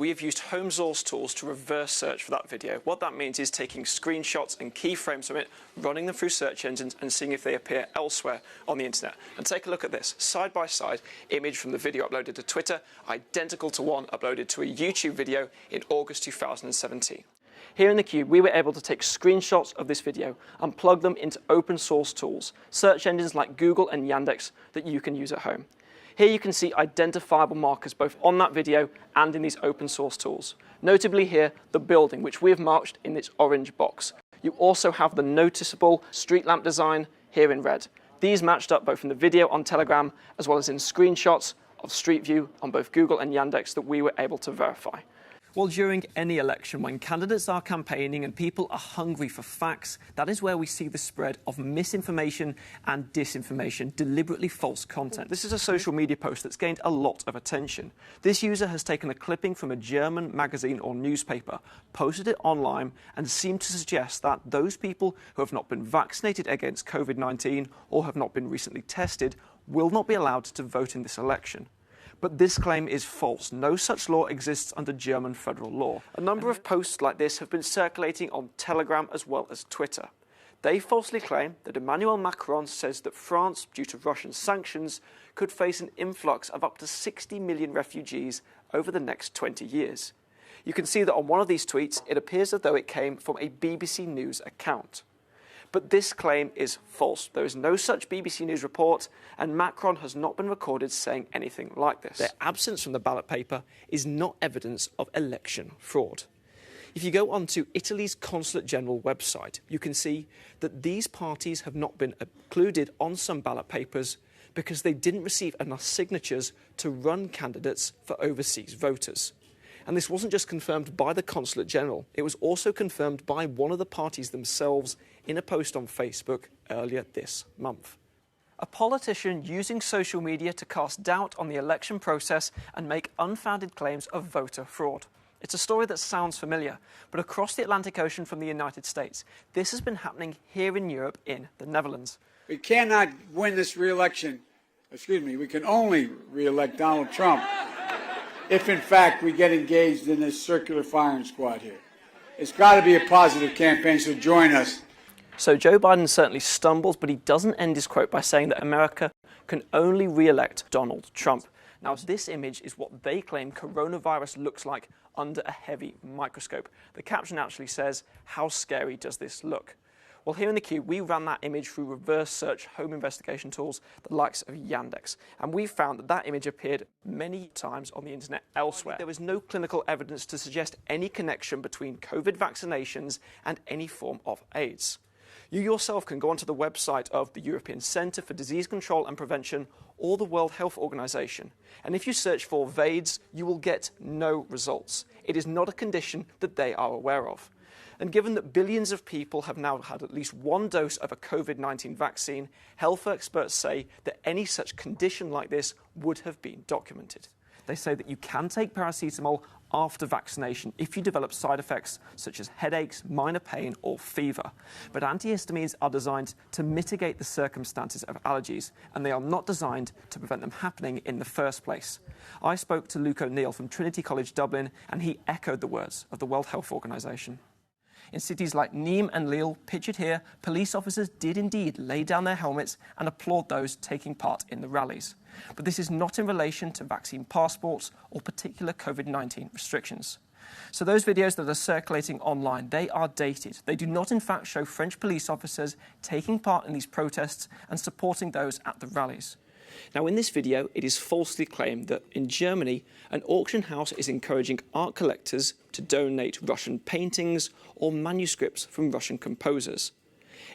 we have used home source tools to reverse search for that video. What that means is taking screenshots and keyframes from it, running them through search engines and seeing if they appear elsewhere on the internet. And take a look at this side-by-side image from the video uploaded to Twitter, identical to one uploaded to a YouTube video in August 2017. Here in theCUBE, we were able to take screenshots of this video and plug them into open source tools, search engines like Google and Yandex that you can use at home. Here you can see identifiable markers both on that video and in these open source tools. Notably here, the building, which we have marked in this orange box. You also have the noticeable street lamp design here in red. These matched up both in the video on Telegram as well as in screenshots of Street View on both Google and Yandex that we were able to verify. Well, during any election, when candidates are campaigning and people are hungry for facts, that is where we see the spread of misinformation and disinformation, deliberately false content. This is a social media post that's gained a lot of attention. This user has taken a clipping from a German magazine or newspaper, posted it online, and seemed to suggest that those people who have not been vaccinated against COVID-19 or have not been recently tested will not be allowed to vote in this election. But this claim is false. No such law exists under German federal law. A number of posts like this have been circulating on Telegram as well as Twitter. They falsely claim that Emmanuel Macron says that France, due to Russian sanctions, could face an influx of up to 60 million refugees over the next 20 years. You can see that on one of these tweets, it appears as though it came from a BBC News account. But this claim is false. There is no such BBC News report, and Macron has not been recorded saying anything like this. Their absence from the ballot paper is not evidence of election fraud. If you go onto Italy's Consulate General website, you can see that these parties have not been included on some ballot papers because they didn't receive enough signatures to run candidates for overseas voters. And this wasn't just confirmed by the Consulate General, it was also confirmed by one of the parties themselves in a post on Facebook earlier this month. A politician using social media to cast doubt on the election process and make unfounded claims of voter fraud. It's a story that sounds familiar, but across the Atlantic Ocean from the United States, this has been happening here in Europe in the Netherlands. We cannot win this re-election, we can only re-elect Donald Trump if, in fact, we get engaged in this circular firing squad here. It's got to be a positive campaign, so join us. So Joe Biden certainly stumbles, but he doesn't end his quote by saying that America can only re-elect Donald Trump. Now, this image is what they claim coronavirus looks like under a heavy microscope. The caption actually says, "How scary does this look?" Well, here in theCUBE, we ran that image through reverse search home investigation tools, the likes of Yandex. And we found that that image appeared many times on the internet elsewhere. There was no clinical evidence to suggest any connection between COVID vaccinations and any form of AIDS. You yourself can go onto the website of the European Centre for Disease Control and Prevention or the World Health Organization. And if you search for VAIDS, you will get no results. It is not a condition that they are aware of. And given that billions of people have now had at least one dose of a COVID-19 vaccine, health experts say that any such condition like this would have been documented. They say that you can take paracetamol after vaccination if you develop side effects such as headaches, minor pain or fever. But antihistamines are designed to mitigate the circumstances of allergies, and they are not designed to prevent them happening in the first place. I spoke to Luke O'Neill from Trinity College Dublin, and he echoed the words of the World Health Organization. In cities like Nîmes and Lille, pictured here, police officers did indeed lay down their helmets and applaud those taking part in the rallies. But this is not in relation to vaccine passports or particular COVID-19 restrictions. So those videos that are circulating online, they are dated. They do not in fact show French police officers taking part in these protests and supporting those at the rallies. Now, in this video, it is falsely claimed that in Germany, an auction house is encouraging art collectors to donate Russian paintings or manuscripts from Russian composers.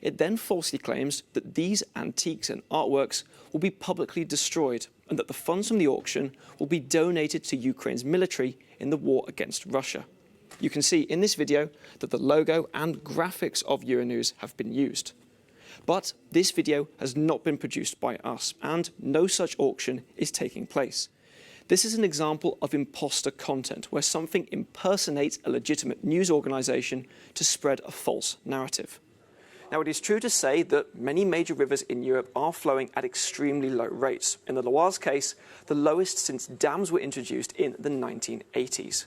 It then falsely claims that these antiques and artworks will be publicly destroyed and that the funds from the auction will be donated to Ukraine's military in the war against Russia. You can see in this video that the logo and graphics of Euronews have been used. But this video has not been produced by us, and no such auction is taking place. This is an example of imposter content, where something impersonates a legitimate news organisation to spread a false narrative. Now, it is true to say that many major rivers in Europe are flowing at extremely low rates. In the Loire's case, the lowest since dams were introduced in the 1980s.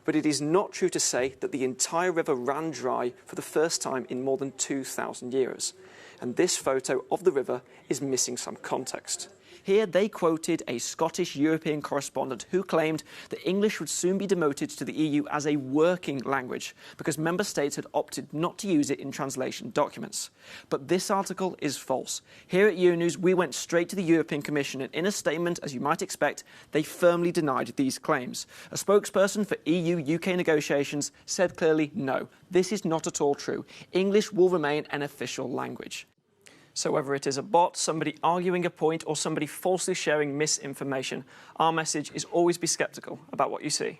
but it is not true to say that the entire river ran dry for the first time in more than 2,000 years. And this photo of the river is missing some context. Here they quoted a Scottish European correspondent who claimed that English would soon be demoted to the EU as a working language because member states had opted not to use it in translation documents. But this article is false. Here at Euronews, we went straight to the European Commission, and in a statement, as you might expect, they firmly denied these claims. A spokesperson for EU-UK negotiations said clearly, no, this is not at all true. English will remain an official language. So whether it is a bot, somebody arguing a point, or somebody falsely sharing misinformation, our message is always be sceptical about what you see.